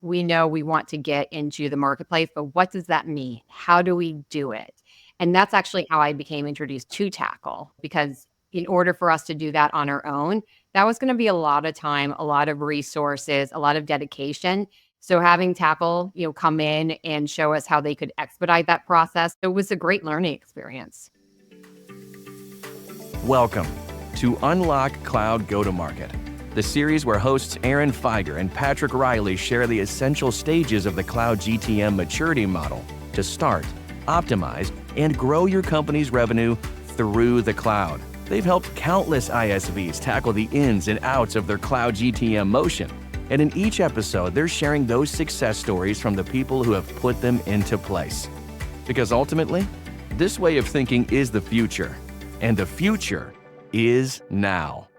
we know we want to get into the marketplace, but what does that mean? How do we do it? And that's actually how I became introduced to Tackle, because in order for us to do that on our own, that was going to be a lot of time, a lot of resources, a lot of dedication. So having Tackle, come in and show us how they could expedite that process, it was a great learning experience. Welcome to Unlock Cloud Go-to-Market, the series where hosts Erin Feiger and Patrick Riley share the essential stages of the cloud GTM maturity model to start, optimize, and grow your company's revenue through the cloud. They've helped countless ISVs tackle the ins and outs of their cloud GTM motion. And in each episode, they're sharing those success stories from the people who have put them into place. Because ultimately, this way of thinking is the future, and the future is now.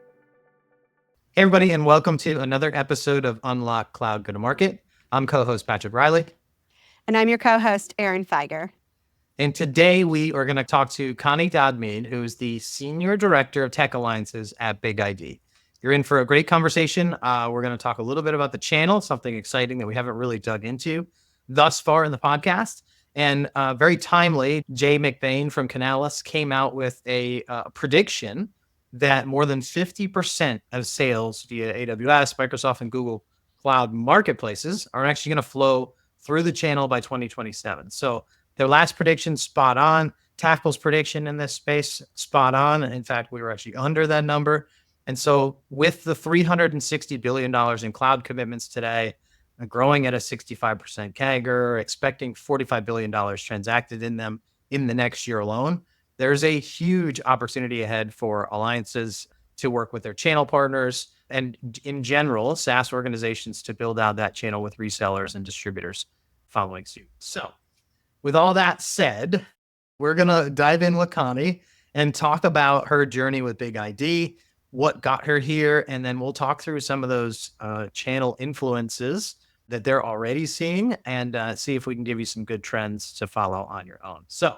Hey everybody, and welcome to another episode of Unlock Cloud Go-to-Market. I'm co-host Patrick Riley. And I'm your co-host, Erin Feiger. And today we are going to talk to Connie Dodmead, who's the Senior Director of Tech Alliances at BigID. You're in for a great conversation. We're going to talk a little bit about the channel, something exciting that we haven't really dug into thus far in the podcast. And very timely, Jay McBain from Canalys came out with a prediction that more than 50% of sales via AWS, Microsoft, and Google Cloud marketplaces are actually going to flow through the channel by 2027. So their last prediction, spot on. Tackle's prediction in this space, spot on. In fact, we were actually under that number. And so with the $360 billion in cloud commitments today, growing at a 65% CAGR, expecting $45 billion transacted in them in the next year alone, there's a huge opportunity ahead for alliances to work with their channel partners and in general, SaaS organizations to build out that channel with resellers and distributors following suit. So with all that said, we're going to dive in with Connie and talk about her journey with BigID, what got her here, and then we'll talk through some of those channel influences that they're already seeing and see if we can give you some good trends to follow on your own. So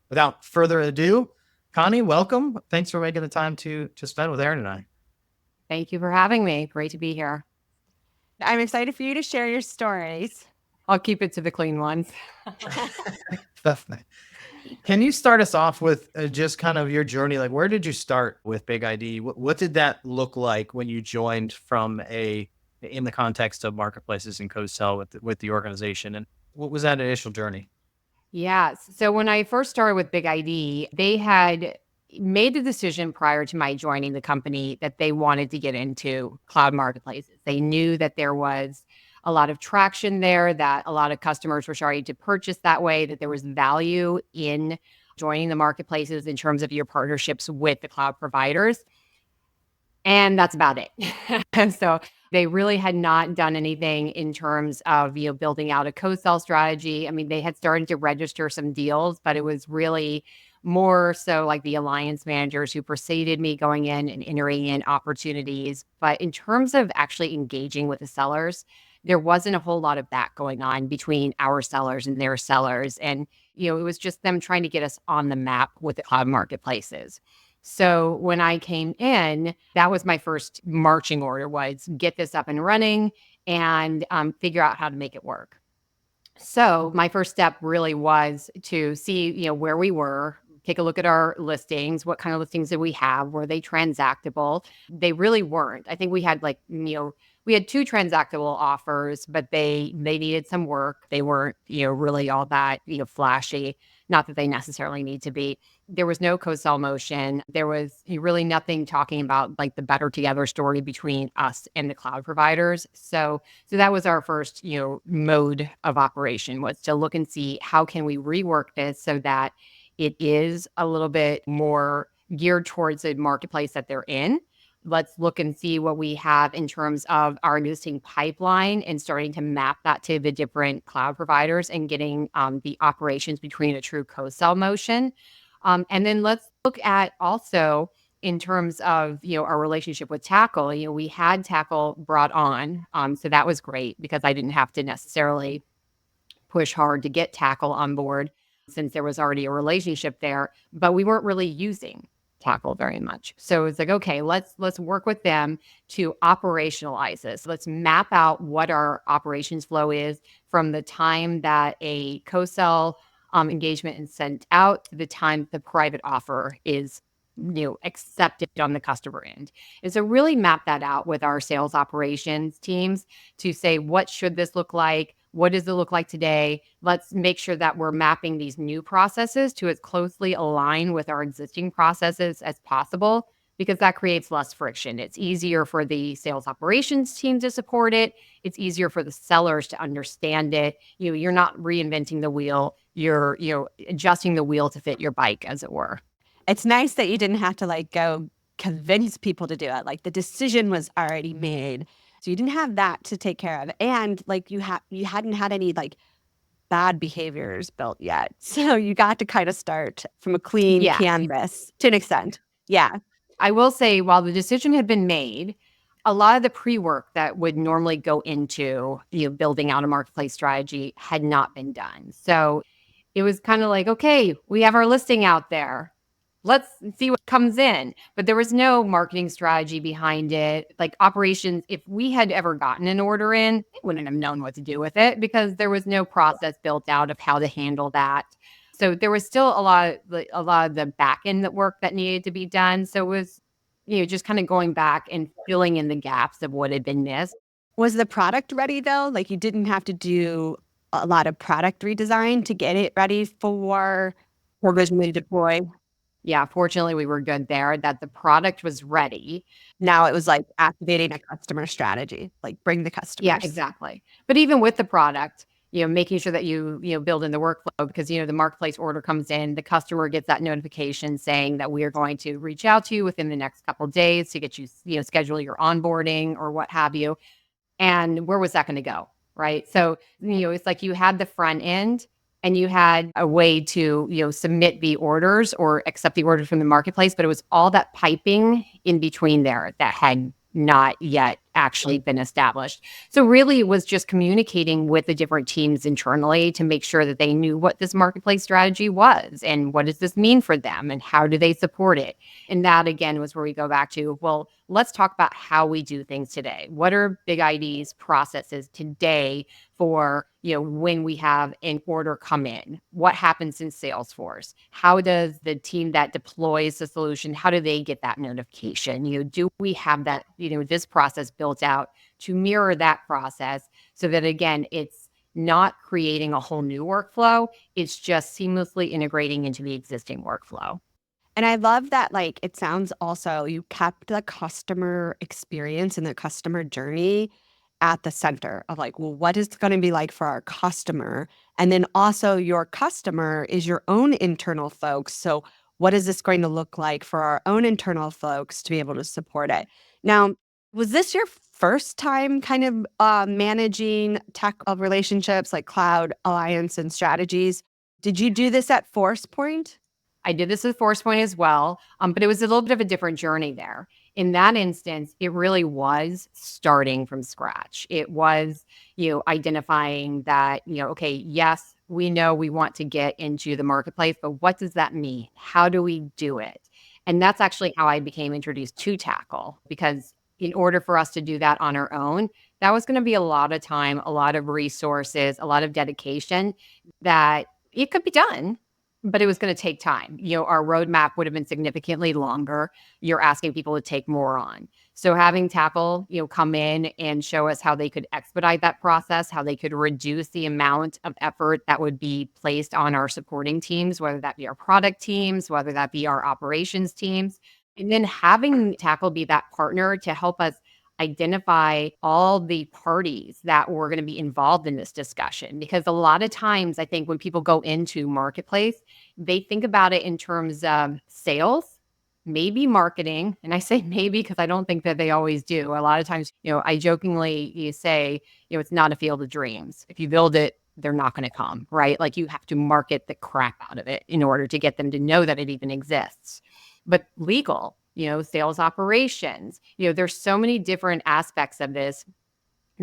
without further ado, Connie, welcome. Thanks for making the time to spend with Erin and I. Thank you for having me. Great to be here. I'm excited for you to share your stories. I'll keep it to the clean ones. Can you start us off with just kind of your journey? Like, where did you start with BigID? What did that look like when you joined in the context of marketplaces and co-sell with the organization? And what was that initial journey? Yeah. So when I first started with BigID, they had made the decision prior to my joining the company that they wanted to get into cloud marketplaces. They knew that there was a lot of traction there, that a lot of customers were starting to purchase that way, that there was value in joining the marketplaces in terms of your partnerships with the cloud providers. And that's about it. So they really had not done anything in terms of, building out a co-sell strategy. I mean, they had started to register some deals, but it was really more so like the alliance managers who preceded me going in and entering in opportunities. But in terms of actually engaging with the sellers, there wasn't a whole lot of that going on between our sellers and their sellers. And, it was just them trying to get us on the map with the cloud marketplaces. So when I came in, that was my first marching order, was get this up and running and figure out how to make it work. So my first step really was to see, where we were, take a look at our listings. What kind of listings did we have? Were they transactable? They really weren't. I think we had we had 2 transactable offers, but they needed some work. They weren't, really all that, flashy. Not that they necessarily need to be. There was no co-sell motion. There was really nothing talking about like the better together story between us and the cloud providers. So that was our first, mode of operation, was to look and see how can we rework this so that it is a little bit more geared towards the marketplace that they're in. Let's look and see what we have in terms of our existing pipeline and starting to map that to the different cloud providers and getting the operations between a true co-sell motion. And then let's look at also in terms of, our relationship with Tackle. We had Tackle brought on. So that was great because I didn't have to necessarily push hard to get Tackle on board since there was already a relationship there, but we weren't really using tackle very much. So it's like, okay, let's work with them to operationalize this. Let's map out what our operations flow is from the time that a co-sell engagement is sent out to the time the private offer is accepted on the customer end. And so really map that out with our sales operations teams to say, what should this look like? What does it look like today? Let's make sure that we're mapping these new processes to as closely align with our existing processes as possible, because that creates less friction. It's easier for the sales operations team to support it. It's easier for the sellers to understand it. You're not reinventing the wheel. You're adjusting the wheel to fit your bike, as it were. It's nice that you didn't have to go convince people to do it. Like the decision was already made. So you didn't have that to take care of. And you hadn't had any bad behaviors built yet. So you got to kind of start from a clean Yeah. canvas to an extent. Yeah. I will say, while the decision had been made, a lot of the pre-work that would normally go into building out a marketplace strategy had not been done. So it was kind of like, okay, we have our listing out there. Let's see what comes in. But there was no marketing strategy behind it. Like operations, if we had ever gotten an order in, they wouldn't have known what to do with it because there was no process built out of how to handle that. So there was still a lot of the back end work that needed to be done. So it was, just kind of going back and filling in the gaps of what had been missed. Was the product ready though? You didn't have to do a lot of product redesign to get it ready for provisionally deploy. Yeah, fortunately, we were good there, that the product was ready. Now it was activating a customer strategy, bring the customers. Yeah, exactly. But even with the product, making sure that you build in the workflow, because, the marketplace order comes in, the customer gets that notification saying that we are going to reach out to you within the next couple of days to get you, schedule your onboarding or what have you. And where was that going to go? Right. So, it's like you had the front end and you had a way to, submit the orders or accept the orders from the marketplace, but it was all that piping in between there that had not yet actually been established. So really it was just communicating with the different teams internally to make sure that they knew what this marketplace strategy was and what does this mean for them and how do they support it. And that again was where we go back to, well, let's talk about how we do things today. What are BigID's processes today for, when we have an order come in? What happens in Salesforce? How does the team that deploys the solution, how do they get that notification? Do we have that, this process built out to mirror that process so that, again, it's not creating a whole new workflow. It's just seamlessly integrating into the existing workflow. And I love that, it sounds also you kept the customer experience and the customer journey at the center of well, what is it going to be like for our customer? And then also your customer is your own internal folks. So what is this going to look like for our own internal folks to be able to support it? Now, was this your first time kind of managing tech relationships like cloud alliance and strategies? Did you do this at Forcepoint? I did this with Forcepoint as well, but it was a little bit of a different journey there. In that instance, it really was starting from scratch. It was, identifying that, okay, yes, we know we want to get into the marketplace, but what does that mean? How do we do it? And that's actually how I became introduced to Tackle, because in order for us to do that on our own, that was going to be a lot of time, a lot of resources, a lot of dedication that it could be done, but it was going to take time. Our roadmap would have been significantly longer. You're asking people to take more on. So having Tackle, come in and show us how they could expedite that process, how they could reduce the amount of effort that would be placed on our supporting teams, whether that be our product teams, whether that be our operations teams. And then having Tackle be that partner to help us identify all the parties that were going to be involved in this discussion. Because a lot of times, I think when people go into marketplace, they think about it in terms of sales, maybe marketing. And I say maybe because I don't think that they always do. A lot of times, I jokingly say, it's not a field of dreams. If you build it, they're not going to come, right? You have to market the crap out of it in order to get them to know that it even exists. But legal, sales operations, there's so many different aspects of this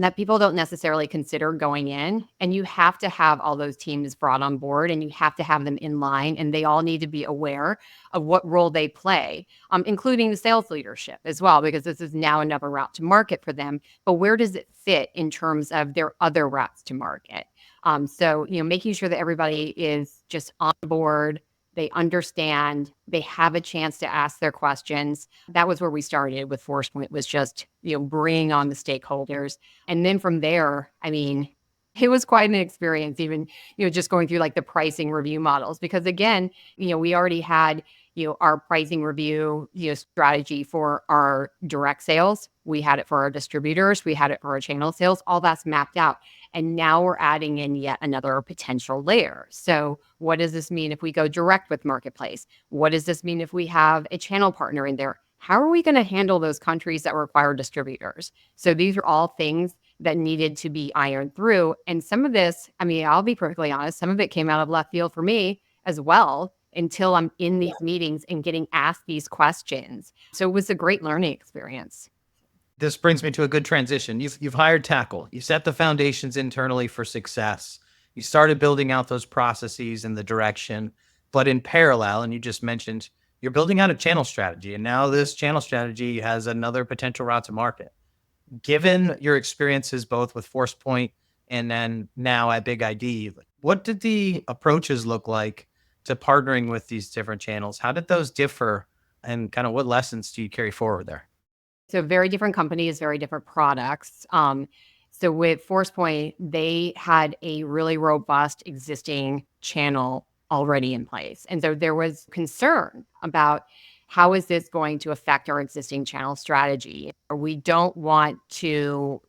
that people don't necessarily consider going in. And you have to have all those teams brought on board, and you have to have them in line, and they all need to be aware of what role they play, including the sales leadership as well, because this is now another route to market for them. But where does it fit in terms of their other routes to market? So, making sure that everybody is just on board, they understand, they have a chance to ask their questions. That was where we started with Forcepoint, was just, bringing on the stakeholders. And then from there, I mean, it was quite an experience, even, just going through like the pricing review models, because again, we already had, our pricing review, strategy for our direct sales. We had it for our distributors. We had it for our channel sales. All that's mapped out. And now we're adding in yet another potential layer. So what does this mean if we go direct with marketplace? What does this mean if we have a channel partner in there? How are we going to handle those countries that require distributors? So these are all things that needed to be ironed through. And some of this, I mean, I'll be perfectly honest, some of it came out of left field for me as well, until I'm in these meetings and getting asked these questions. So it was a great learning experience. This brings me to a good transition. You've hired Tackle. You set the foundations internally for success. You started building out those processes and the direction. But in parallel, and you just mentioned, you're building out a channel strategy. And now this channel strategy has another potential route to market. Given your experiences both with Forcepoint and then now at BigID, what did the approaches look like to partnering with these different channels? How did those differ? And kind of what lessons do you carry forward there? So very different companies, very different products. So with Forcepoint, they had a really robust existing channel already in place. And so there was concern about how is this going to affect our existing channel strategy? We don't want to,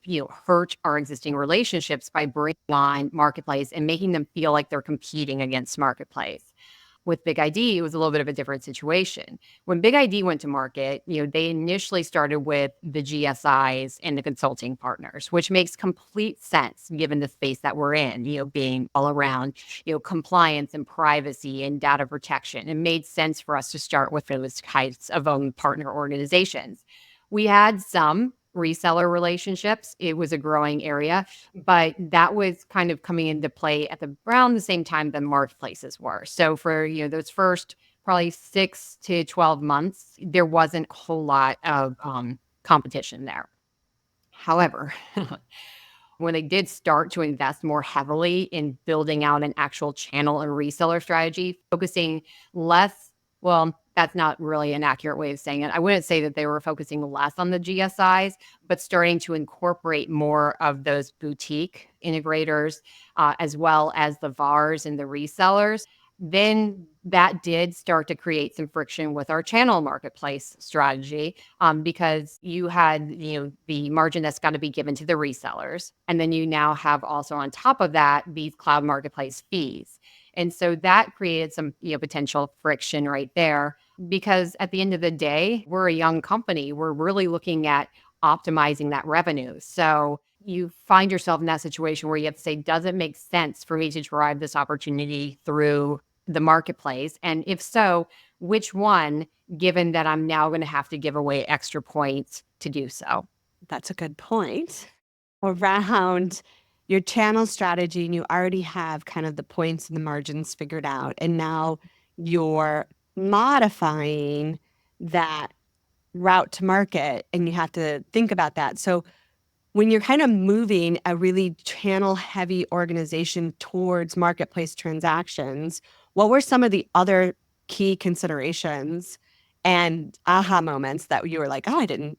hurt our existing relationships by bringing on Marketplace and making them feel like they're competing against Marketplace. With BigID, it was a little bit of a different situation. When BigID went to market, they initially started with the GSIs and the consulting partners, which makes complete sense given the space that we're in, being all around, compliance and privacy and data protection. It made sense for us to start with those types of partner organizations. We had some reseller relationships. It was a growing area, but that was kind of coming into play at around the same time the marketplaces were. So for, those first probably 6 to 12 months, there wasn't a whole lot of competition there. However, when they did start to invest more heavily in building out an actual channel and reseller strategy, focusing less, well, that's not really an accurate way of saying it. I wouldn't say that they were focusing less on the GSIs, but starting to incorporate more of those boutique integrators, as well as the VARs and the resellers. Then that did start to create some friction with our channel marketplace strategy, because you had, the margin that's got to be given to the resellers. And then you now have also on top of that, these cloud marketplace fees. And so that created some, potential friction right there, because at the end of the day, we're a young company. We're really looking at optimizing that revenue. So you find yourself in that situation where you have to say, does it make sense for me to drive this opportunity through the marketplace? And if so, which one, given that I'm now going to have to give away extra points to do so? That's a good point. Around your channel strategy, and you already have kind of the points and the margins figured out. And now you're modifying that route to market, and you have to think about that. So when you're kind of moving a really channel heavy organization towards marketplace transactions, what were some of the other key considerations and aha moments that you were like, oh, I didn't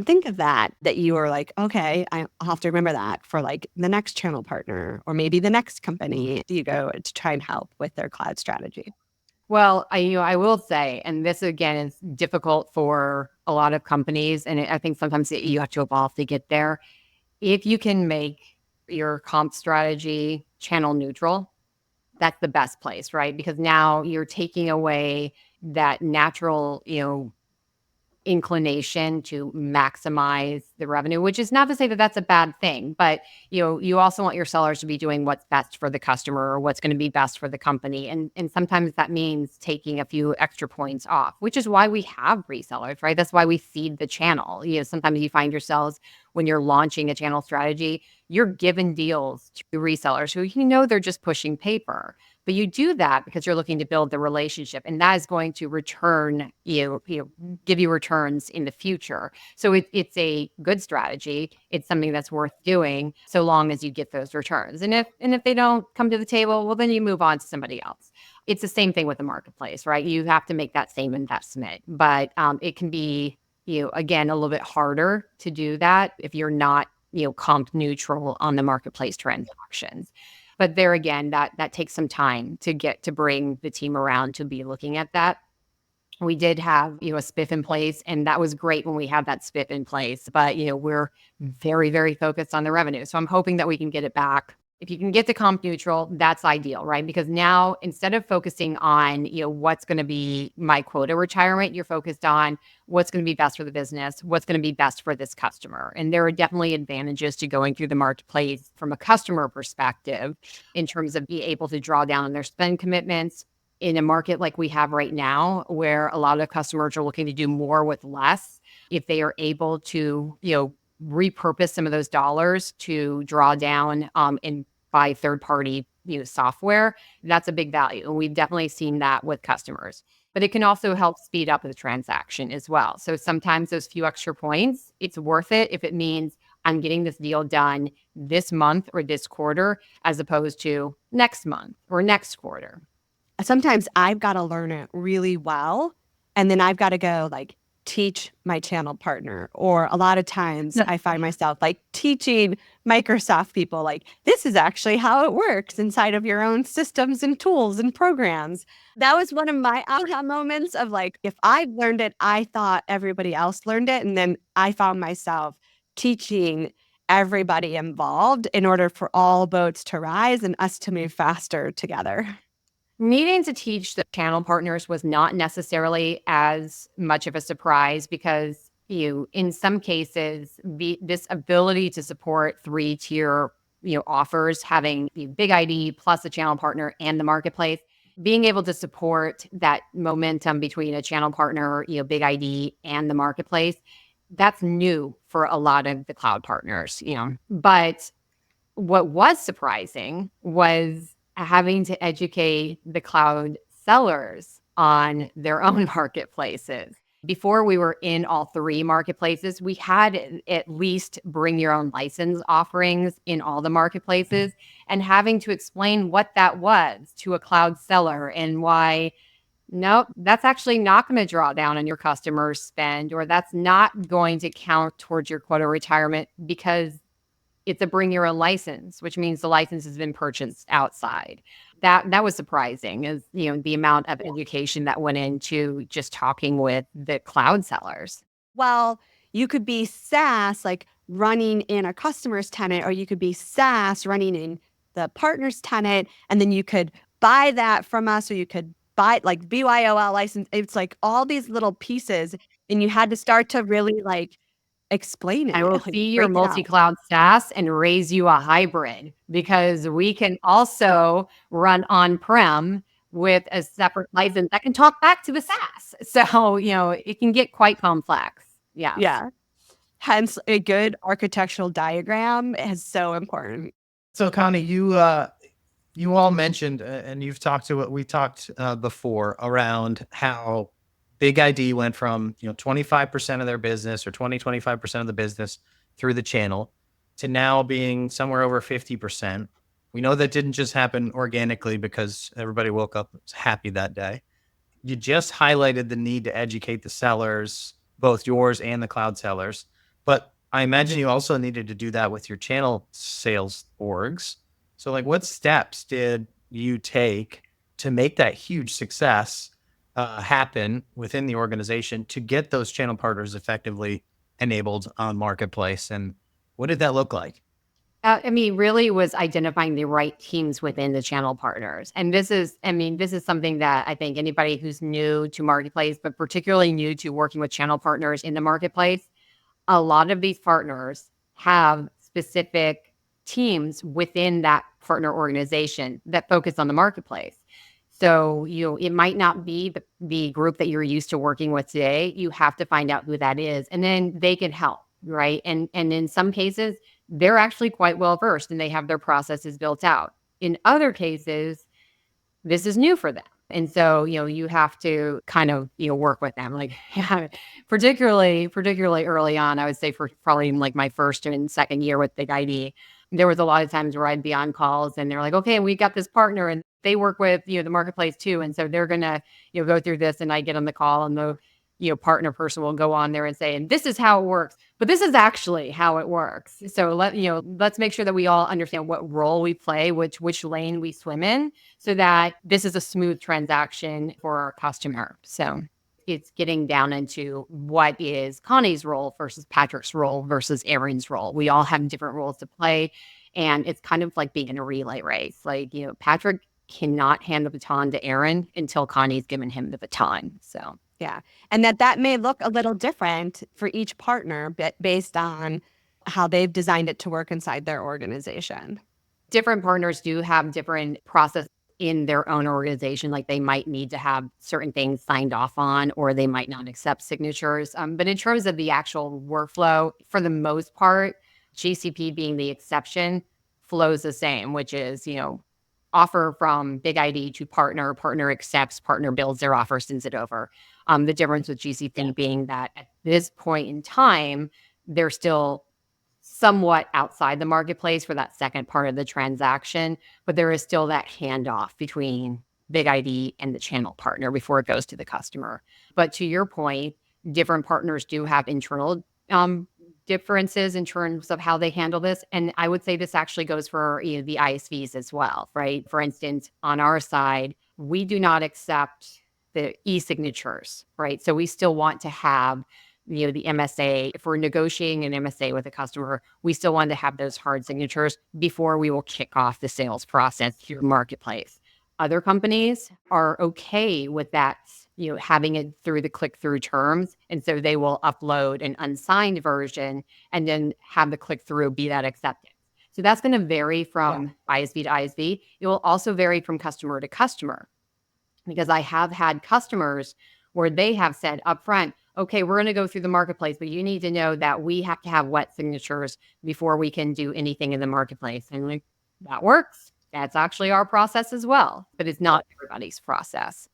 think of that you were like, okay, I'll have to remember that for like the next channel partner or maybe the next company you go to try and help with their cloud strategy? Well, I will say, and this again is difficult for a lot of companies, and I think sometimes you have to evolve to get there. If you can make your comp strategy channel neutral, that's the best place, right? Because now you're taking away that natural, inclination to maximize the revenue, which is not to say that that's a bad thing, but you also want your sellers to be doing what's best for the customer or what's going to be best for the company. And sometimes that means taking a few extra points off, which is why we have resellers, right? That's why we seed the channel. Sometimes you find yourselves when you're launching a channel strategy, you're giving deals to resellers who they're just pushing paper. But you do that because you're looking to build the relationship, and that is going to return give you returns in the future. So it's a good strategy. It's something that's worth doing so long as you get those returns. And if they don't come to the table, well, then you move on to somebody else. It's the same thing with the marketplace, right? You have to make that same investment, but it can be again a little bit harder to do that if you're not comp neutral on the marketplace transactions. But there again, that takes some time to bring the team around to be looking at that. We did have a spiff in place, and that was great when we had that spiff in place. But we're very, very focused on the revenue, so I'm hoping that we can get it back. If you can get to comp neutral, that's ideal, right? Because now instead of focusing on what's going to be my quota retirement, you're focused on what's going to be best for the business, what's going to be best for this customer. And there are definitely advantages to going through the marketplace from a customer perspective in terms of being able to draw down on their spend commitments in a market like we have right now, where a lot of customers are looking to do more with less. If they are able to, repurpose some of those dollars to draw down and buy third-party, software, that's a big value. And we've definitely seen that with customers. But it can also help speed up the transaction as well. So sometimes those few extra points, it's worth it if it means I'm getting this deal done this month or this quarter, as opposed to next month or next quarter. Sometimes I've got to learn it really well, and then I've got to go teach my channel partner. Or a lot of times I find myself teaching Microsoft people this is actually how it works inside of your own systems and tools and programs. That was one of my aha moments of if I've learned it, I thought everybody else learned it. And then I found myself teaching everybody involved in order for all boats to rise and us to move faster together. Needing to teach the channel partners was not necessarily as much of a surprise because in some cases, this ability to support 3-tier offers, having BigID plus a channel partner and the marketplace, being able to support that momentum between a channel partner, BigID and the marketplace, that's new for a lot of the cloud partners. But what was surprising was having to educate the cloud sellers on their own marketplaces. Before we were in all 3 marketplaces, we had at least bring your own license offerings in all the marketplaces, and having to explain what that was to a cloud seller and why, nope, that's actually not going to draw down on your customer's spend, or that's not going to count towards your quota retirement because it's a bring your own license, which means the license has been purchased outside. That was surprising, is the amount of education that went into just talking with the cloud sellers. Well, you could be SaaS running in a customer's tenant, or you could be SaaS running in the partner's tenant, and then you could buy that from us, or you could buy BYOL license. It's all these little pieces, and you had to start to really explain it. I will see your break it out. multi-cloud SaaS and raise you a hybrid, because we can also run on-prem with a separate license that can talk back to the SaaS. So, it can get quite complex. Yeah. Yeah. Hence, a good architectural diagram is so important. So Connie, you all mentioned, and we talked before around how BigID went from 25% of their business, or 25% of the business through the channel, to now being somewhere over 50%. We know that didn't just happen organically because everybody woke up happy that day. You just highlighted the need to educate the sellers, both yours and the cloud sellers. But I imagine you also needed to do that with your channel sales orgs. So what steps did you take to make that huge success happen within the organization to get those channel partners effectively enabled on marketplace? And what did that look like? Really was identifying the right teams within the channel partners. And this is something that I think anybody who's new to marketplace, but particularly new to working with channel partners in the marketplace, a lot of these partners have specific teams within that partner organization that focus on the marketplace. So, it might not be the group that you're used to working with today. You have to find out who that is, and then they can help, right? And in some cases, they're actually quite well versed and they have their processes built out. In other cases, this is new for them. And so, you have to kind of, work with them. Like, yeah, particularly early on, I would say for probably like my first and second year with Big ID, there was a lot of times where I'd be on calls and they're like, okay, we got this partner and they work with, the marketplace too. And so they're going to, go through this, and I get on the call and the, partner person will go on there and say, and this is how it works, but this is actually how it works. So let's make sure that we all understand what role we play, which lane we swim in, so that this is a smooth transaction for our customer. So it's getting down into what is Connie's role versus Patrick's role versus Erin's role. We all have different roles to play. And it's kind of like being in a relay race. Like, Patrick cannot hand the baton to Erin until Connie's given him the baton. So, yeah. And that may look a little different for each partner based on how they've designed it to work inside their organization. Different partners do have different processes in their own organization. Like, they might need to have certain things signed off on, or they might not accept signatures. But in terms of the actual workflow, for the most part, GCP being the exception, flows the same, which is, offer from Big ID to partner, partner accepts, partner builds their offer, sends it over. The difference with GCP being that at this point in time, they're still somewhat outside the marketplace for that second part of the transaction, but there is still that handoff between Big ID and the channel partner before it goes to the customer. But to your point, different partners do have internal differences in terms of how they handle this. And I would say this actually goes for the ISVs as well, right? For instance, on our side, we do not accept the e-signatures, right? So we still want to have the MSA. If we're negotiating an MSA with a customer, we still want to have those hard signatures before we will kick off the sales process through marketplace. Other companies are okay with that, having it through the click-through terms. And so they will upload an unsigned version and then have the click-through be that acceptance. So that's going to vary from ISV to ISV. It will also vary from customer to customer, because I have had customers where they have said upfront, okay, we're going to go through the marketplace, but you need to know that we have to have wet signatures before we can do anything in the marketplace. And like, that works. That's actually our process as well, but it's not everybody's process.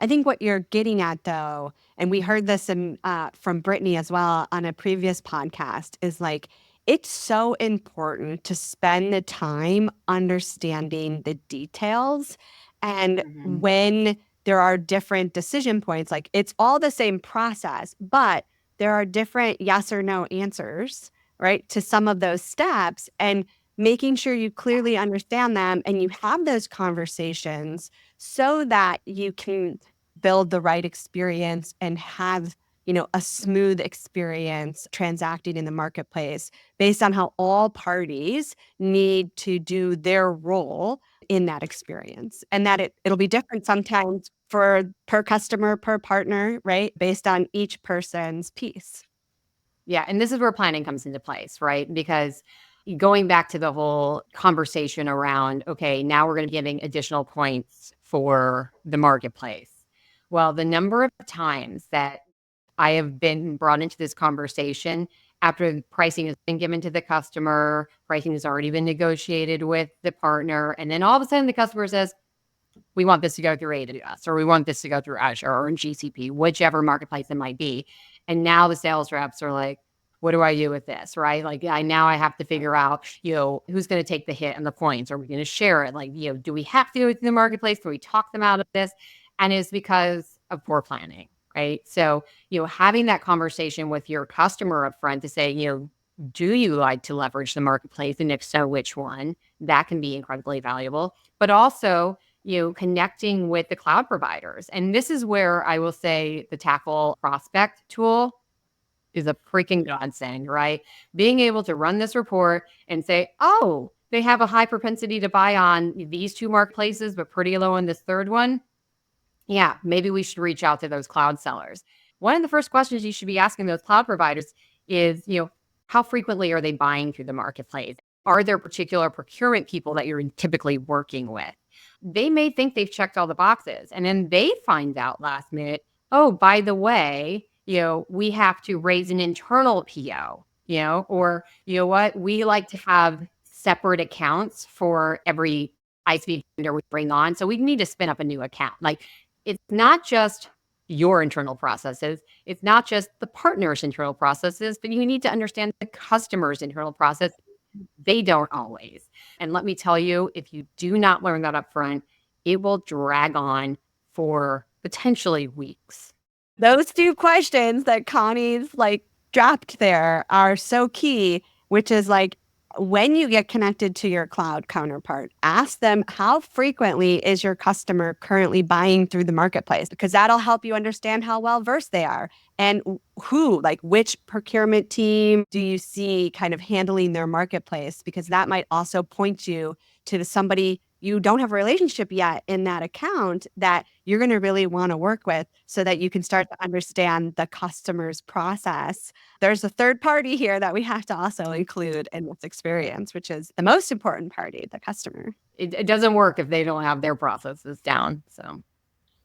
I think what you're getting at, though, and we heard this from Brittany as well on a previous podcast, is like, it's so important to spend the time understanding the details. And when there are different decision points, like, it's all the same process, but there are different yes or no answers, right, to some of those steps. And making sure you clearly understand them and you have those conversations so that you can build the right experience and have, a smooth experience transacting in the marketplace based on how all parties need to do their role in that experience. And that it'll be different sometimes per customer, per partner, right? Based on each person's piece. Yeah. And this is where planning comes into place, right? Because going back to the whole conversation around, okay, now we're going to be giving additional points for the marketplace. Well, the number of times that I have been brought into this conversation after the pricing has been given to the customer, pricing has already been negotiated with the partner, and then all of a sudden the customer says, we want this to go through AWS, or we want this to go through Azure or GCP, whichever marketplace it might be. And now the sales reps are like, what do I do with this, right? Like, now I have to figure out, who's going to take the hit and the points. Are we going to share it? Like, do we have to do it in the marketplace? Can we talk them out of this? And it's because of poor planning, right? So, having that conversation with your customer up front to say, do you like to leverage the marketplace? And if so, which one? That can be incredibly valuable. But also, connecting with the cloud providers. And this is where I will say the Tackle Prospect tool is a freaking godsend, right? Being able to run this report and say, oh, they have a high propensity to buy on these two marketplaces, but pretty low on this third one. Yeah, maybe we should reach out to those cloud sellers. One of the first questions you should be asking those cloud providers is, how frequently are they buying through the marketplace? Are there particular procurement people that you're typically working with? They may think they've checked all the boxes, and then they find out last minute, oh, by the way, we have to raise an internal PO, or you know what, we like to have separate accounts for every ISV vendor we bring on. So we need to spin up a new account. Like, it's not just your internal processes. It's not just the partner's internal processes, but you need to understand the customer's internal process. They don't always. And let me tell you, if you do not learn that up front, it will drag on for potentially weeks. Those two questions that Connie's like dropped there are so key, which is like, when you get connected to your cloud counterpart, ask them, how frequently is your customer currently buying through the marketplace? Because that'll help you understand how well versed they are, and which procurement team do you see kind of handling their marketplace? Because that might also point you to somebody you don't have a relationship yet in that account that you're going to really want to work with, so that you can start to understand the customer's process. There's a third party here that we have to also include in this experience, which is the most important party, the customer. It doesn't work if they don't have their processes down.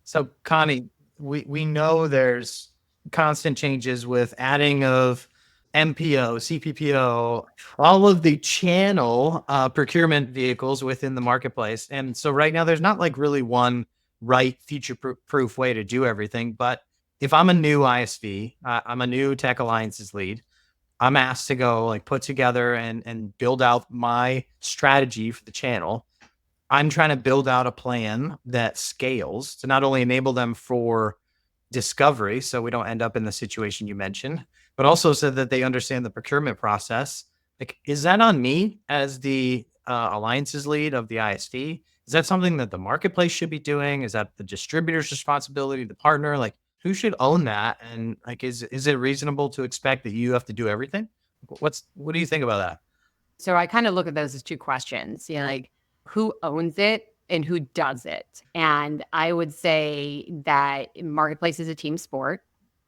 So Connie, we know there's constant changes with adding of MPO, CPPO, all of the channel procurement vehicles within the marketplace. And so right now there's not like really one right future-proof way to do everything. But if I'm a new ISV, I'm a new tech alliances lead, I'm asked to go like put together and build out my strategy for the channel. I'm trying to build out a plan that scales to not only enable them for discovery, so we don't end up in the situation you mentioned, but also so that they understand the procurement process. Like, is that on me as the alliances lead of the ISV? Is that something that the marketplace should be doing? Is that the distributor's responsibility, the partner? Like, who should own that? And like, is it reasonable to expect that you have to do everything? What do you think about that? So I kind of look at those as two questions, like, who owns it and who does it? And I would say that marketplace is a team sport.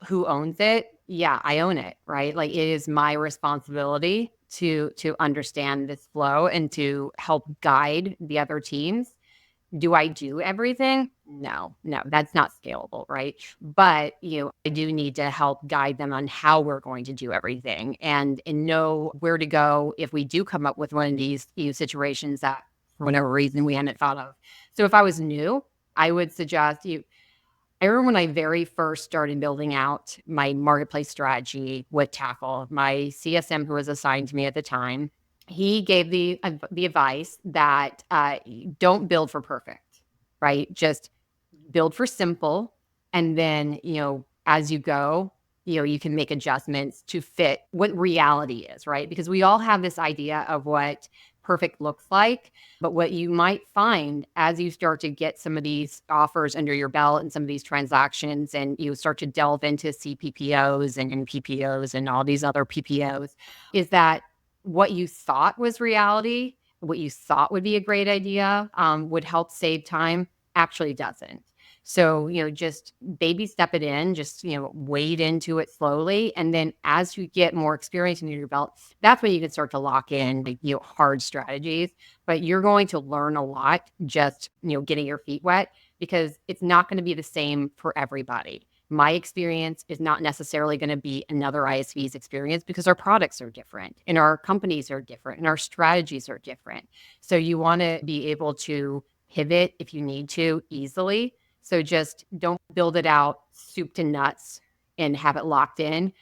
Who owns it? Yeah, I own it, right? Like, it is my responsibility to understand this flow and to help guide the other teams. Do I do everything? No, that's not scalable, right? But, I do need to help guide them on how we're going to do everything and know where to go if we do come up with one of these situations that for whatever reason we hadn't thought of. So if I was new, I would suggest I remember when I very first started building out my marketplace strategy with Tackle, my CSM who was assigned to me at the time, he gave the advice that don't build for perfect, right? Just build for simple. And then, as you go, you can make adjustments to fit what reality is, right? Because we all have this idea of what perfect looks like. But what you might find as you start to get some of these offers under your belt and some of these transactions, and you start to delve into CPPOs and PPOs and all these other PPOs, is that what you thought was reality, what you thought would be a great idea, would help save time, actually doesn't. So, just baby step it in, just, wade into it slowly. And then as you get more experience in your belt, that's when you can start to lock in, hard strategies. But you're going to learn a lot just, getting your feet wet, because it's not going to be the same for everybody. My experience is not necessarily going to be another ISV's experience, because our products are different and our companies are different and our strategies are different. So you want to be able to pivot if you need to easily. So just don't build it out soup to nuts and have it locked in.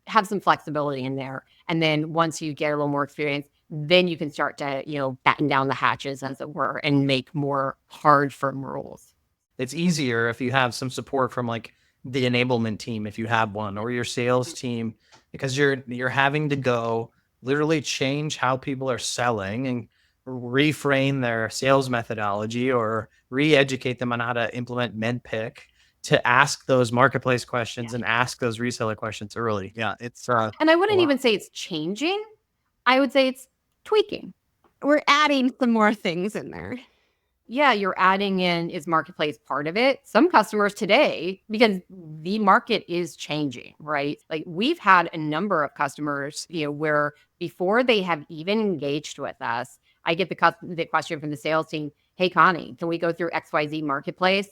Have some flexibility in there. And then once you get a little more experience, then you can start to, batten down the hatches, as it were, and make more hard, firm rules. It's easier if you have some support from like the enablement team, if you have one, or your sales team, because you're having to go literally change how people are selling and reframe their sales methodology or re-educate them on how to implement MedPick to ask those marketplace questions and ask those reseller questions early. Yeah, it's And I wouldn't even say it's changing. I would say it's tweaking. We're adding some more things in there. Yeah, you're adding in is marketplace part of it. Some customers today, because the market is changing, right? Like we've had a number of customers, where before they have even engaged with us, I get the question from the sales team, "Hey, Connie, can we go through XYZ marketplace?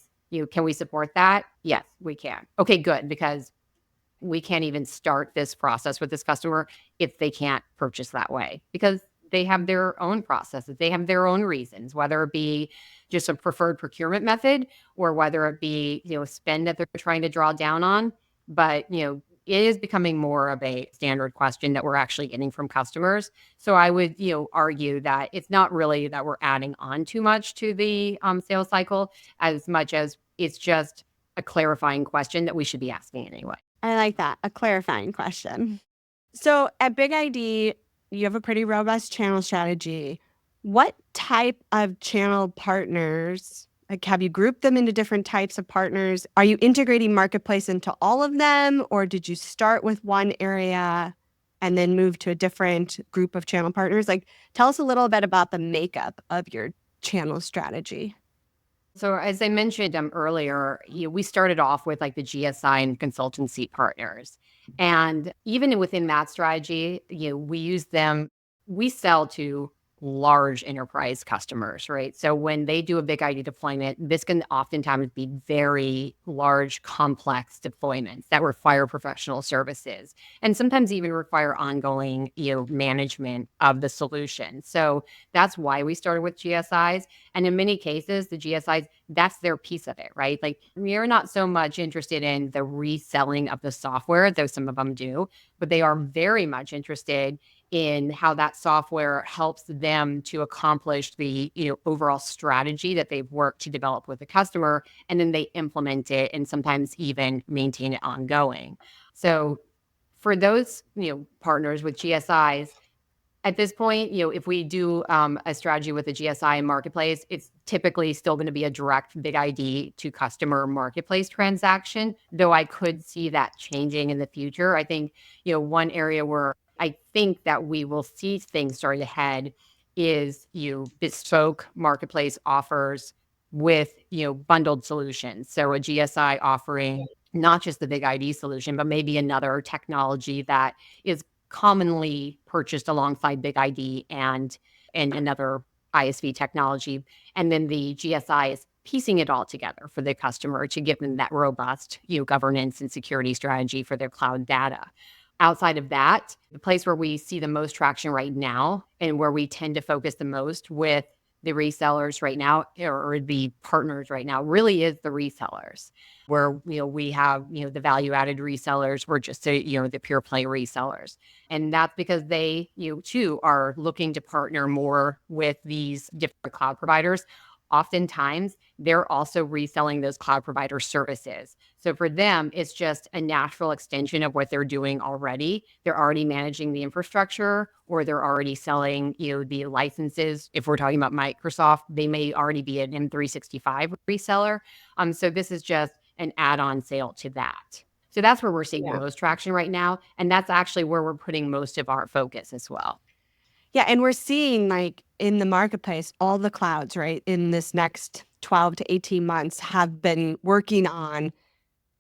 Can we support that?" Yes, we can. Okay, good, because we can't even start this process with this customer if they can't purchase that way, because they have their own processes. They have their own reasons, whether it be just a preferred procurement method or whether it be, spend that they're trying to draw down on. But, it is becoming more of a standard question that we're actually getting from customers. So I would, argue that it's not really that we're adding on too much to the sales cycle as much as it's just a clarifying question that we should be asking anyway. I like that. A clarifying question. So at BigID, you have a pretty robust channel strategy. What type of channel partners, like have you grouped them into different types of partners? Are you integrating marketplace into all of them? Or did you start with one area and then move to a different group of channel partners? Like tell us a little bit about the makeup of your channel strategy. So as I mentioned earlier, we started off with like the GSI and consultancy partners. And even within that strategy, we use them, we sell to large enterprise customers, right? So when they do a BigID deployment, this can oftentimes be very large, complex deployments that require professional services and sometimes even require ongoing, management of the solution. So that's why we started with GSIs. And in many cases, the GSIs, that's their piece of it, right? Like we're not so much interested in the reselling of the software, though some of them do, but they are very much interested in how that software helps them to accomplish the overall strategy that they've worked to develop with the customer, and then they implement it and sometimes even maintain it ongoing. So for those partners with GSIs, at this point, if we do a strategy with a GSI and marketplace, it's typically still going to be a direct BigID to customer marketplace transaction, though I could see that changing in the future. I think, one area where I think that we will see things start to head is, bespoke marketplace offers with, bundled solutions. So a GSI offering not just the BigID solution, but maybe another technology that is commonly purchased alongside BigID and another ISV technology. And then the GSI is piecing it all together for the customer to give them that robust, governance and security strategy for their cloud data. Outside of that, the place where we see the most traction right now and where we tend to focus the most with the resellers right now or the partners right now really is the resellers, where we have the value added resellers. We're just the pure play resellers, and that's because they too are looking to partner more with these different cloud providers. Oftentimes, they're also reselling those cloud provider services. So for them, it's just a natural extension of what they're doing already. They're already managing the infrastructure, or they're already selling, the licenses. If we're talking about Microsoft, they may already be an M365 reseller. So this is just an add-on sale to that. So that's where we're seeing the most traction right now. And that's actually where we're putting most of our focus as well. Yeah, and we're seeing like in the marketplace, all the clouds, right, in this next 12 to 18 months have been working on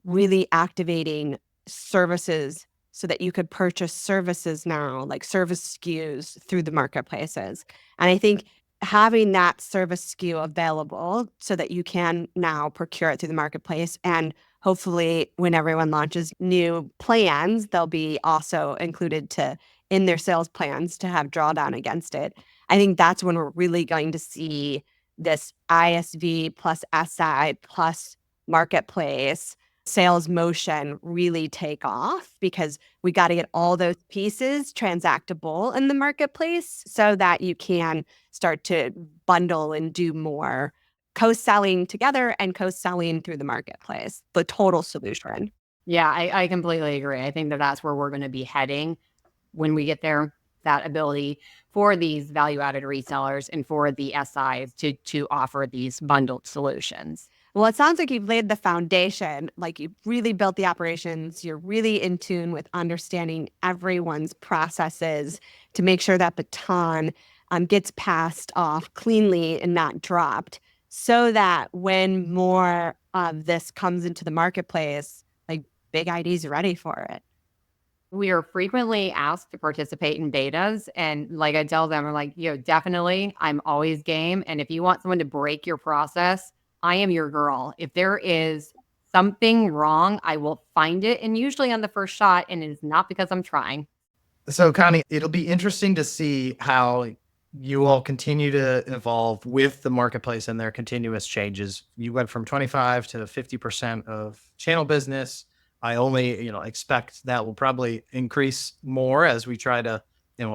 really activating services so that you could purchase services now, like service SKUs through the marketplaces. And I think having that service SKU available so that you can now procure it through the marketplace, and hopefully when everyone launches new plans, they'll be also included in their sales plans to have drawdown against it. I think that's when we're really going to see this ISV plus SI plus marketplace sales motion really take off, because we got to get all those pieces transactable in the marketplace so that you can start to bundle and do more co-selling together and co-selling through the marketplace, the total solution. Yeah, I completely agree. I think that that's where we're going to be heading when we get there, that ability for these value-added resellers and for the SIs to offer these bundled solutions. Well, it sounds like you've laid the foundation, like you've really built the operations. You're really in tune with understanding everyone's processes to make sure that baton gets passed off cleanly and not dropped, so that when more of this comes into the marketplace, like Big ID's ready for it. We are frequently asked to participate in betas. And like I tell them, I'm like, definitely, I'm always game. And if you want someone to break your process, I am your girl. If there is something wrong, I will find it. And usually on the first shot, and it is not because I'm trying. So, Connie, it'll be interesting to see how you all continue to evolve with the marketplace and their continuous changes. You went from 25 to 50% of channel business. I only, expect that will probably increase more as we try to,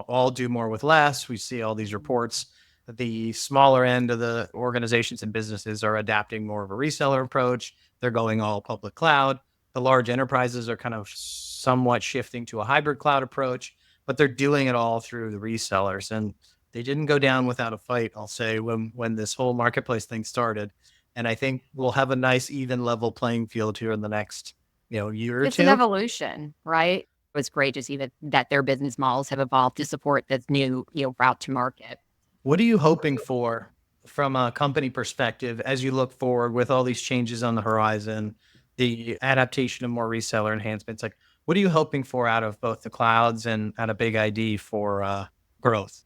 all do more with less. We see all these reports that the smaller end of the organizations and businesses are adapting more of a reseller approach. They're going all public cloud. The large enterprises are kind of somewhat shifting to a hybrid cloud approach, but they're doing it all through the resellers. And they didn't go down without a fight, I'll say, when this whole marketplace thing started. And I think we'll have a nice, even level playing field here in the next, year or It's an two. evolution, right? It was great to see that their business models have evolved to support this new, route to market. What are you hoping for from a company perspective as you look forward with all these changes on the horizon, the adaptation of more reseller enhancements? Like, what are you hoping for out of both the clouds and out of Big ID for growth?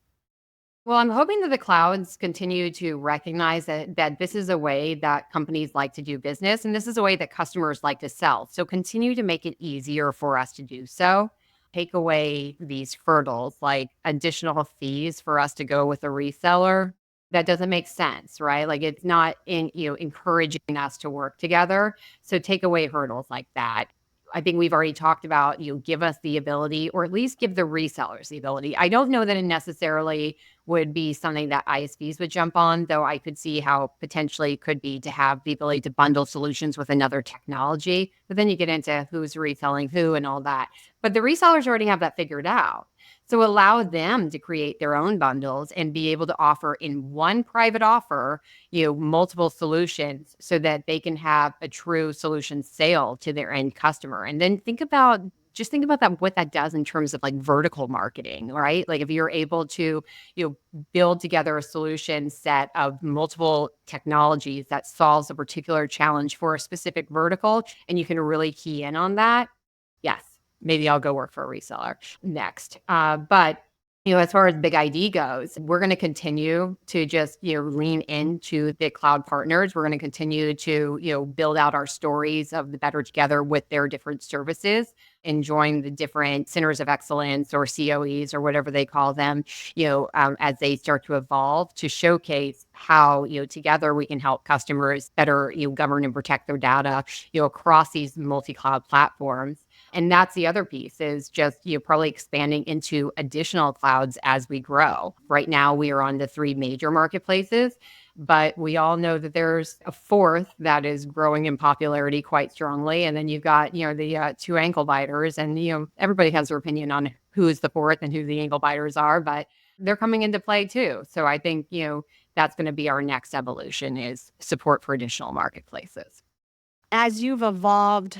Well, I'm hoping that the clouds continue to recognize that this is a way that companies like to do business, and this is a way that customers like to sell. So continue to make it easier for us to do so. Take away these hurdles like additional fees for us to go with a reseller. That doesn't make sense, right? Like it's not encouraging us to work together. So take away hurdles like that. I think we've already talked about, give us the ability, or at least give the resellers the ability. I don't know that it necessarily would be something that ISVs would jump on, though I could see how potentially could be to have the ability to bundle solutions with another technology. But then you get into who's reselling who and all that. But the resellers already have that figured out. So allow them to create their own bundles and be able to offer in one private offer, multiple solutions so that they can have a true solution sale to their end customer. And then think about that, what that does in terms of like vertical marketing, right? Like if you're able to, build together a solution set of multiple technologies that solves a particular challenge for a specific vertical, and you can really key in on that. Yes, maybe I'll go work for a reseller next. But as far as Big ID goes, we're going to continue to just, lean into the cloud partners. We're going to continue to, build out our stories of the better together with their different services, enjoying the different centers of excellence or COEs or whatever they call them, as they start to evolve to showcase how, together we can help customers better, govern and protect their data, across these multi-cloud platforms. And that's the other piece is just, probably expanding into additional clouds as we grow. Right now, we are on the 3 major marketplaces, but we all know that there's a 4th that is growing in popularity quite strongly. And then you've got, the 2 ankle biters, and, everybody has their opinion on who is the 4th and who the ankle biters are, but they're coming into play too. So I think, that's going to be our next evolution is support for additional marketplaces. As you've evolved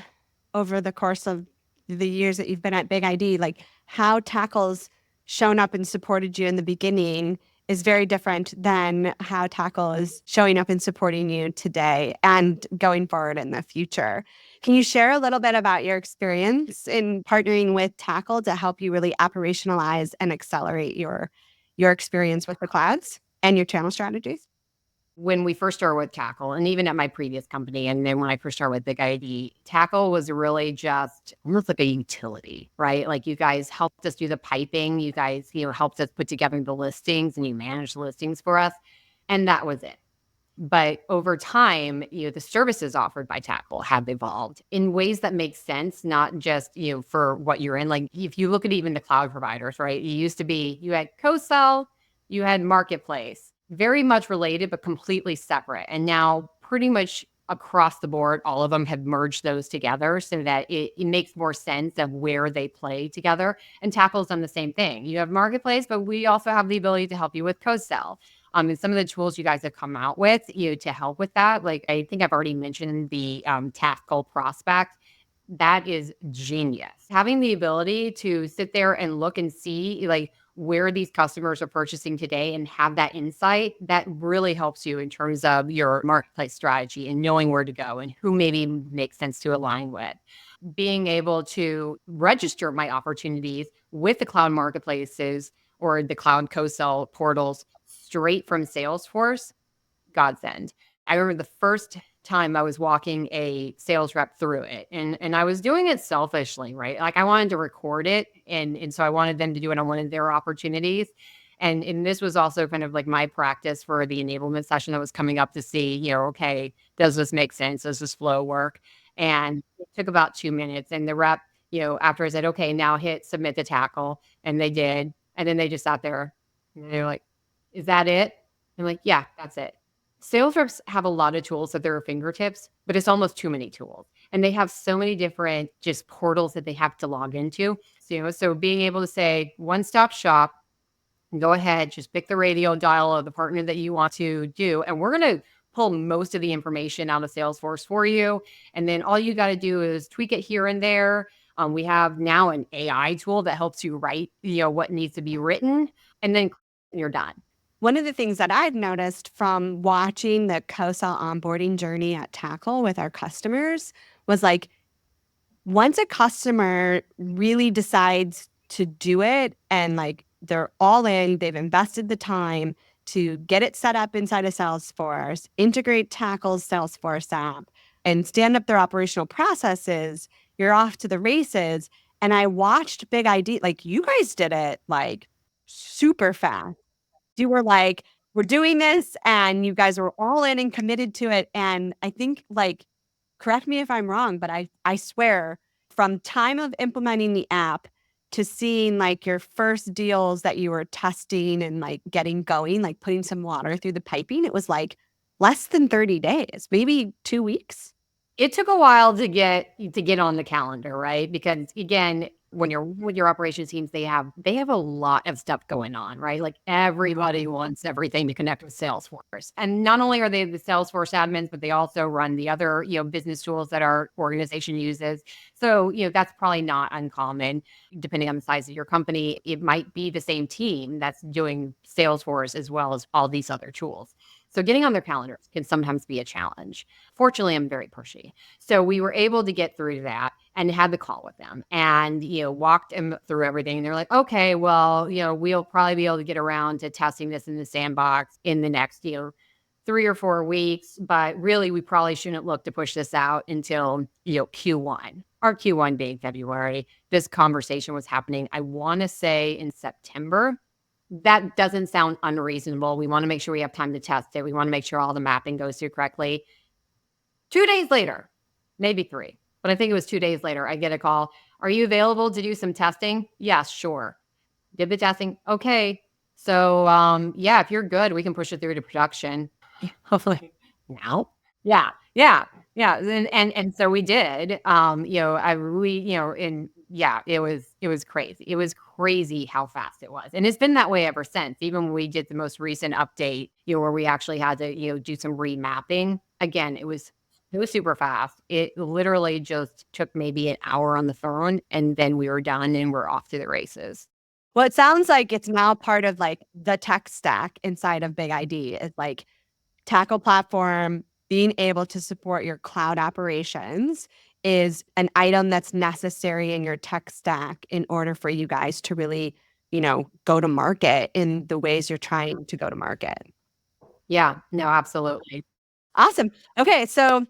over the course of the years that you've been at Big ID, like how Tackle's shown up and supported you in the beginning is very different than how Tackle is showing up and supporting you today and going forward in the future. Can you share a little bit about your experience in partnering with Tackle to help you really operationalize and accelerate your experience with the clouds and your channel strategies? When we first started with Tackle, and even at my previous company, and then when I first started with Big ID, Tackle was really just almost like a utility, right? Like you guys helped us do the piping, you guys, helped us put together the listings, and you managed the listings for us, and that was it. But over time, the services offered by Tackle have evolved in ways that make sense, not just, for what you're in. Like if you look at even the cloud providers, right? You had co-sell, you had marketplace, very much related, but completely separate. And now pretty much across the board, all of them have merged those together so that it makes more sense of where they play together. And Tackle's done the same thing. You have marketplace, but we also have the ability to help you with co-sell. And some of the tools you guys have come out with, to help with that, like I think I've already mentioned the tactical prospect. That is genius. Having the ability to sit there and look and see like where these customers are purchasing today and have that insight, that really helps you in terms of your marketplace strategy and knowing where to go and who maybe makes sense to align with. Being able to register my opportunities with the cloud marketplaces or the cloud co-sell portals straight from Salesforce, godsend. I remember the first time I was walking a sales rep through it, and I was doing it selfishly, right? Like I wanted to record it, and so I wanted them to do it on one of their opportunities. And this was also kind of like my practice for the enablement session that was coming up to see, okay, does this make sense? Does this flow work? And it took about 2 minutes. And the rep, after I said, okay, now hit submit the tackle, and they did. And then they just sat there and they're like, is that it? I'm like, yeah, that's it. Sales reps have a lot of tools at their fingertips, but it's almost too many tools. And they have so many different just portals that they have to log into. So being able to say one-stop shop, go ahead, just pick the radio dial of the partner that you want to do. And we're going to pull most of the information out of Salesforce for you. And then all you got to do is tweak it here and there. We have now an AI tool that helps you write, what needs to be written, and then you're done. One of the things that I've noticed from watching the co-sell onboarding journey at Tackle with our customers was like, once a customer really decides to do it and like they're all in, they've invested the time to get it set up inside of Salesforce, integrate Tackle's Salesforce app, and stand up their operational processes, you're off to the races. And I watched BigID, like you guys did it like super fast. You were like, we're doing this, and you guys were all in and committed to it. And I think, like, correct me if I'm wrong, but I swear from time of implementing the app to seeing like your first deals that you were testing and like getting going, like putting some water through the piping, it was like less than 30 days, maybe 2 weeks. It took a while to get on the calendar, right? Because again, when you're with your operations teams, they have a lot of stuff going on, right? Like everybody wants everything to connect with Salesforce. And not only are they the Salesforce admins, but they also run the other, business tools that our organization uses. So, that's probably not uncommon. Depending on the size of your company, it might be the same team that's doing Salesforce as well as all these other tools. So getting on their calendars can sometimes be a challenge. Fortunately, I'm very pushy. So we were able to get through that and had the call with them and, walked them through everything. And they're like, okay, well, we'll probably be able to get around to testing this in the sandbox in the next, 3 or 4 weeks. But really, we probably shouldn't look to push this out until, Q1. Our Q1 being February. This conversation was happening, I want to say in September. That doesn't sound unreasonable. We want to make sure we have time to test it. We want to make sure all the mapping goes through correctly. 2 days later, maybe 3, but I think it was 2 days later, I get a call. Are you available to do some testing? Yes, sure. Did the testing. Okay. So, yeah, if you're good, we can push it through to production. Hopefully now. Yeah. Yeah. Yeah. And so we did, it was crazy. It was crazy how fast it was. And it's been that way ever since. Even when we did the most recent update, where we actually had to, do some remapping. Again, it was super fast. It literally just took maybe an hour on the phone, and then we were done and we're off to the races. Well, it sounds like it's now part of like the tech stack inside of BigID. It's like Tackle platform, being able to support your cloud operations is an item that's necessary in your tech stack in order for you guys to really, go to market in the ways you're trying to go to market. Yeah, no, absolutely. Awesome. Okay, so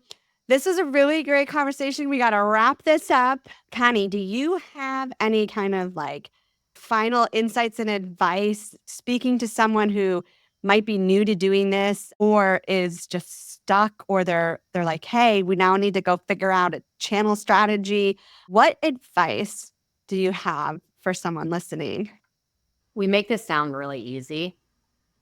this is a really great conversation. We got to wrap this up. Connie, do you have any kind of like final insights and advice speaking to someone who might be new to doing this or is just stuck, or they're like, hey, we now need to go figure out a channel strategy? What advice do you have for someone listening? We make this sound really easy,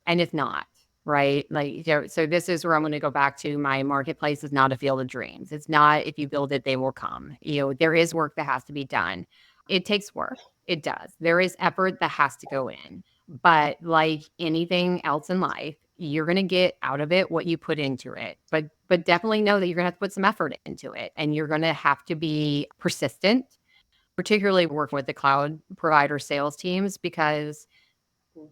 and it's not, right? Like, so this is where I'm going to go back to my marketplace is not a field of dreams. It's not, if you build it, they will come. There is work that has to be done. It takes work. It does. There is effort that has to go in. But like anything else in life, you're going to get out of it what you put into it. But definitely know that you're going to have to put some effort into it, and you're going to have to be persistent, particularly working with the cloud provider sales teams, because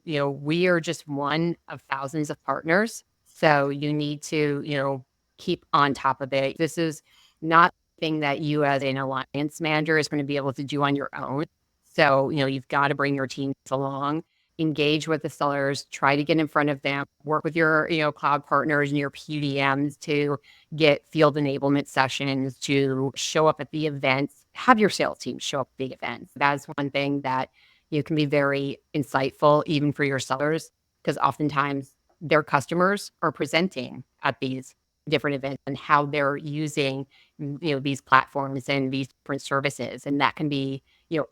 we are just one of thousands of partners. So you need to, keep on top of it. This is not a thing that you as an alliance manager is going to be able to do on your own. So, you've got to bring your teams along, engage with the sellers, try to get in front of them, work with your, cloud partners and your PDMs to get field enablement sessions, to show up at the events, have your sales team show up at the events. That's one thing that can be very insightful even for your sellers, because oftentimes their customers are presenting at these different events and how they're using these platforms and these different services, and that can be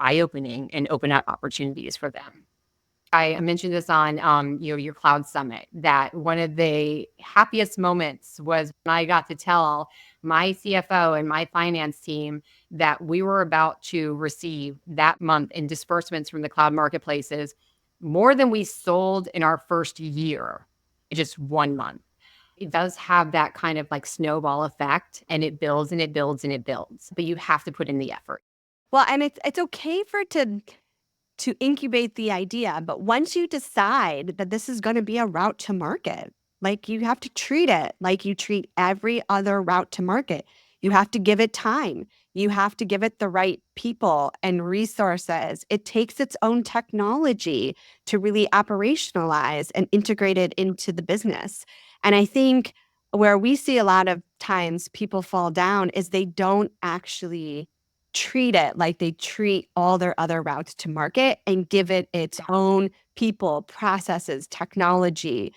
eye-opening and open up opportunities for them. I mentioned this on your cloud summit, that one of the happiest moments was when I got to tell my CFO and my finance team that we were about to receive that month in disbursements from the cloud marketplaces more than we sold in our first year, just 1 month. It does have that kind of like snowball effect, and it builds and it builds and it builds, but you have to put in the effort. Well, and it's okay for it to incubate the idea, but once you decide that this is going to be a route to market, like you have to treat it like you treat every other route to market. You have to give it time. You have to give it the right people and resources. It takes its own technology to really operationalize and integrate it into the business. And I think where we see a lot of times people fall down is they don't actually treat it like they treat all their other routes to market and give it its own people, processes, technology,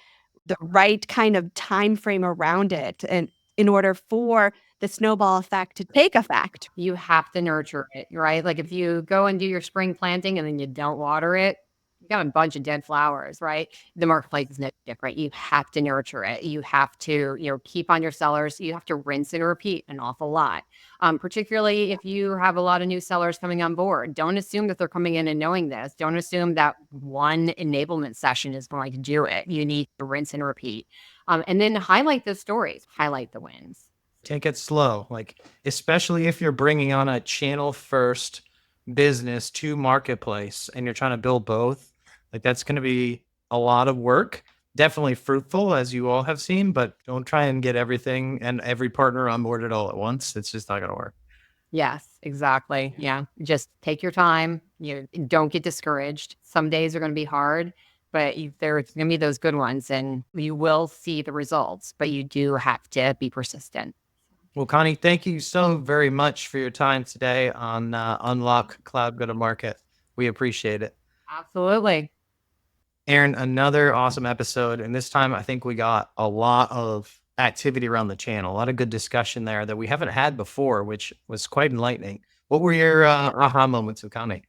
the right kind of time frame around it, and in order for the snowball effect to take effect. You have to nurture it, right? Like if you go and do your spring planting and then you don't water it, you got a bunch of dead flowers, right? The marketplace is no different. You have to nurture it. You have to, keep on your sellers. You have to rinse and repeat an awful lot. Particularly if you have a lot of new sellers coming on board. Don't assume that they're coming in and knowing this. Don't assume that one enablement session is going to do it. You need to rinse and repeat. And then highlight the stories, highlight the wins. Take it slow, like especially if you're bringing on a channel first business to marketplace and you're trying to build both. Like that's going to be a lot of work. Definitely fruitful, as you all have seen, but don't try and get everything and every partner onboarded all at once. It's just not going to work. Yes, exactly. Yeah. Just take your time. You don't get discouraged. Some days are going to be hard, but there's going to be those good ones, and you will see the results, but you do have to be persistent. Well, Connie, thank you so very much for your time today on Unlock Cloud Go to Market. We appreciate it. Absolutely. Erin, another awesome episode. And this time, I think we got a lot of activity around the channel, a lot of good discussion there that we haven't had before, which was quite enlightening. What were your aha moments with Connie?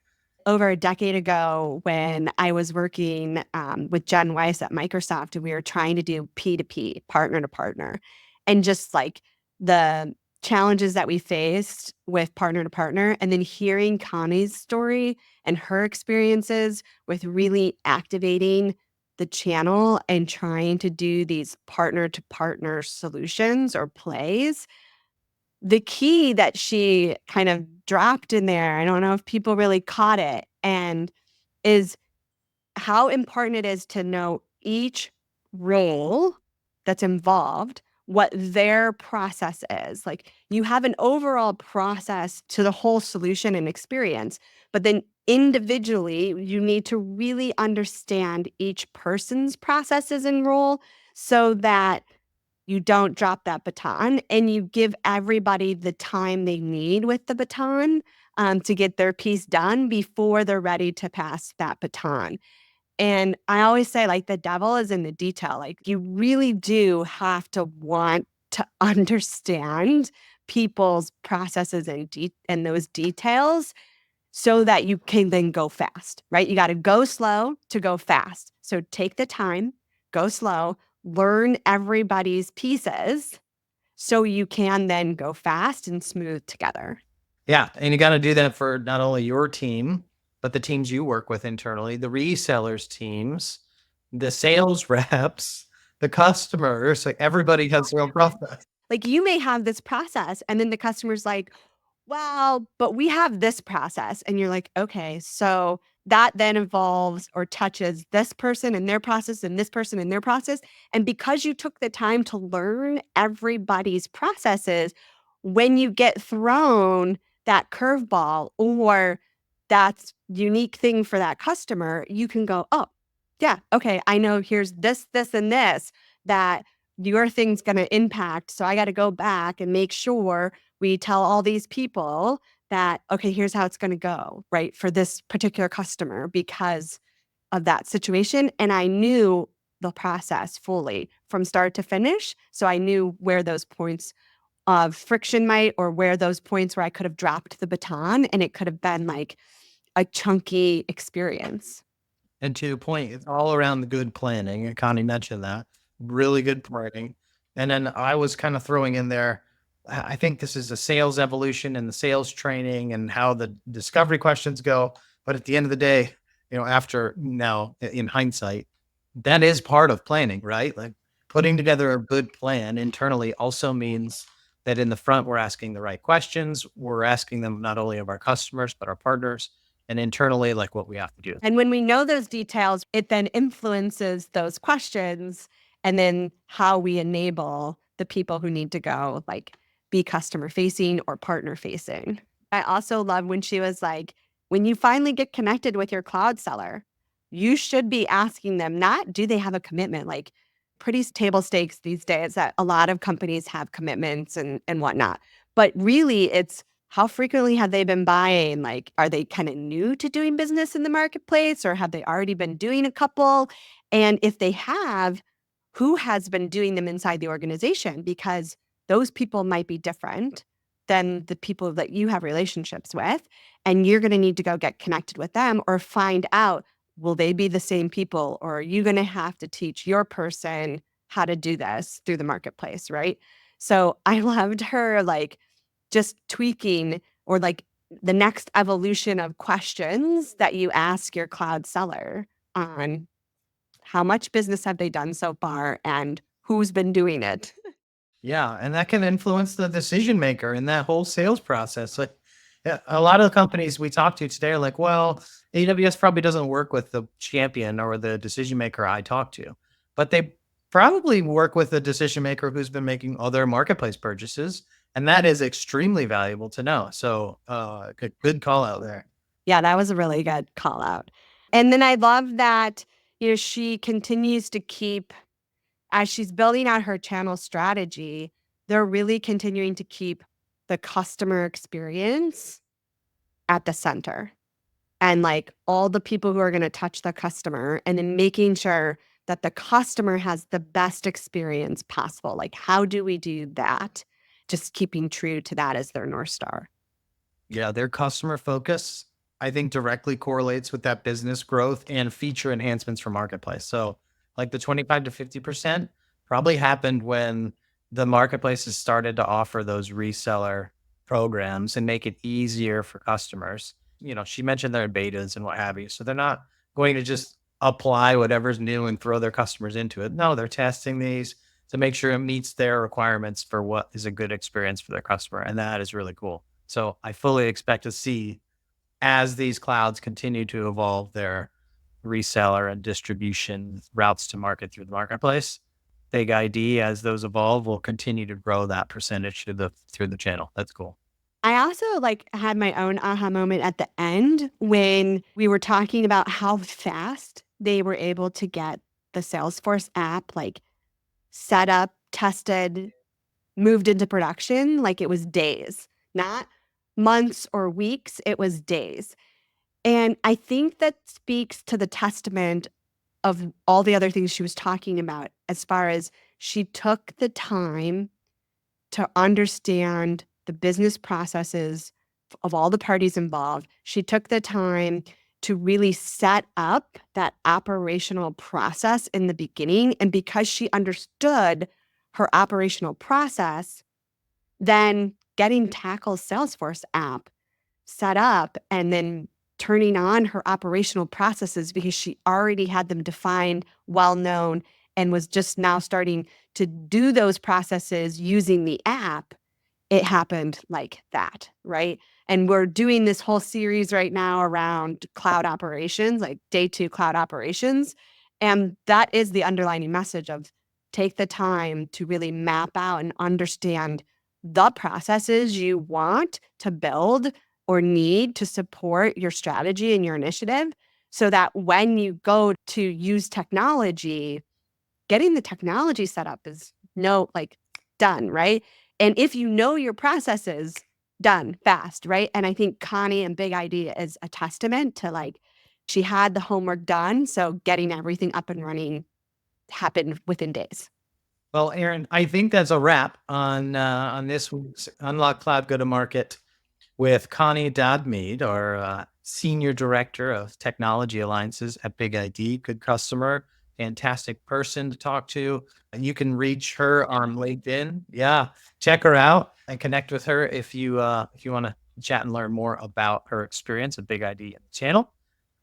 Over a decade ago, when I was working with Jen Weiss at Microsoft, and we were trying to do P2P, partner to partner, and just like the challenges that we faced with partner to partner, and then hearing Connie's story and her experiences with really activating the channel and trying to do these partner to partner solutions or plays. The key that she kind of dropped in there, I don't know if people really caught it, and is how important it is to know each role that's involved, what their process is. Like you have an overall process to the whole solution and experience, but then individually, you need to really understand each person's processes and role so that you don't drop that baton and you give everybody the time they need with the baton to get their piece done before they're ready to pass that baton. And I always say, like, the devil is in the detail. Like, you really do have to want to understand people's processes and those details so that you can then go fast, right? You got to go slow to go fast. So take the time, go slow, learn everybody's pieces so you can then go fast and smooth together. Yeah. And you got to do that for not only your team, but the teams you work with internally, the resellers teams, the sales reps, the customers, like everybody has their own process. Like you may have this process and then the customer's like, well, but we have this process. And you're like, okay, so that then involves or touches this person and their process and this person and their process. And because you took the time to learn everybody's processes, when you get thrown that curveball or that's unique thing for that customer, you can go, oh, yeah, okay, I know here's this, this, and this that your thing's going to impact. So I got to go back and make sure we tell all these people that, okay, here's how it's going to go, right, for this particular customer because of that situation. And I knew the process fully from start to finish. So I knew where those points of friction might, or where those points where I could have dropped the baton and it could have been like a chunky experience. And to your point, it's all around the good planning. And Connie mentioned that really good planning. And then I was kind of throwing in there, I think this is a sales evolution and the sales training and how the discovery questions go. But at the end of the day, after now in hindsight, that is part of planning, right? Like putting together a good plan internally also means that in the front, we're asking the right questions. We're asking them not only of our customers, but our partners, and internally, like what we have to do. And when we know those details, it then influences those questions and then how we enable the people who need to go, like be customer facing or partner facing. I also love when she was like, when you finally get connected with your cloud seller, you should be asking them, not do they have a commitment, like pretty table stakes these days that a lot of companies have commitments and whatnot. But really, it's how frequently have they been buying? Like, are they kind of new to doing business in the marketplace or have they already been doing a couple? And if they have, who has been doing them inside the organization? Because those people might be different than the people that you have relationships with. And you're going to need to go get connected with them or find out, will they be the same people? Or are you going to have to teach your person how to do this through the marketplace, right? So I loved her like just tweaking or like the next evolution of questions that you ask your cloud seller on how much business have they done so far and who's been doing it. Yeah, and that can influence the decision maker in that whole sales process. Like, yeah, a lot of the companies we talk to today are like, well, AWS probably doesn't work with the champion or the decision maker I talk to, but they probably work with the decision maker who's been making other marketplace purchases, and that is extremely valuable to know. So, good call out there. Yeah, that was a really good call out. And then I love that, she continues to keep, as she's building out her channel strategy, they're really continuing to keep the customer experience at the center and like all the people who are going to touch the customer and then making sure that the customer has the best experience possible. Like, how do we do that? Just keeping true to that as their North Star. Yeah, their customer focus, I think, directly correlates with that business growth and feature enhancements for marketplace. So, like the 25 to 50% probably happened when the marketplaces started to offer those reseller programs and make it easier for customers. She mentioned their betas and what have you. So they're not going to just apply whatever's new and throw their customers into it. No, they're testing these to make sure it meets their requirements for what is a good experience for their customer. And that is really cool. So I fully expect to see, as these clouds continue to evolve their reseller and distribution routes to market through the marketplace, BigID, as those evolve, will continue to grow that percentage through the channel. That's cool. I also like had my own aha moment at the end when we were talking about how fast they were able to get the Salesforce app like set up, tested, moved into production. Like it was days, not months or weeks. It was days. And I think that speaks to the testament of all the other things she was talking about, as far as she took the time to understand the business processes of all the parties involved. She took the time to really set up that operational process in the beginning. And because she understood her operational process, then getting Tackle's Salesforce app set up and then turning on her operational processes because she already had them defined, well-known, and was just now starting to do those processes using the app, it happened like that, right? And we're doing this whole series right now around cloud operations, like day 2 cloud operations. And that is the underlining message of take the time to really map out and understand the processes you want to build or need to support your strategy and your initiative so that when you go to use technology, getting the technology set up is done, right? And if you know your processes, done fast, right? And I think Connie and BigID is a testament to she had the homework done, so getting everything up and running happened within days. Well, Erin, I think that's a wrap on this week's Unlock Cloud Go-to-Market with Connie Dodmead, our Senior Director of Technology Alliances at BigID. Good customer, fantastic person to talk to. And you can reach her on LinkedIn. Yeah, check her out and connect with her if you want to chat and learn more about her experience at BigID and the channel.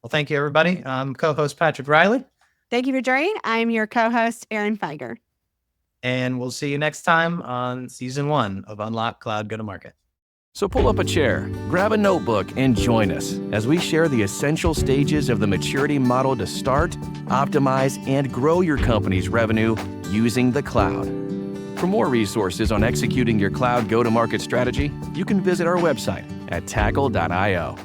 Well, thank you, everybody. I'm co-host Patrick Riley. Thank you for joining. I'm your co-host, Erin Feiger. And we'll see you next time on season 1 of Unlock Cloud Go-to-Market. So pull up a chair, grab a notebook, and join us as we share the essential stages of the maturity model to start, optimize, and grow your company's revenue using the cloud. For more resources on executing your cloud go-to-market strategy, you can visit our website at tackle.io.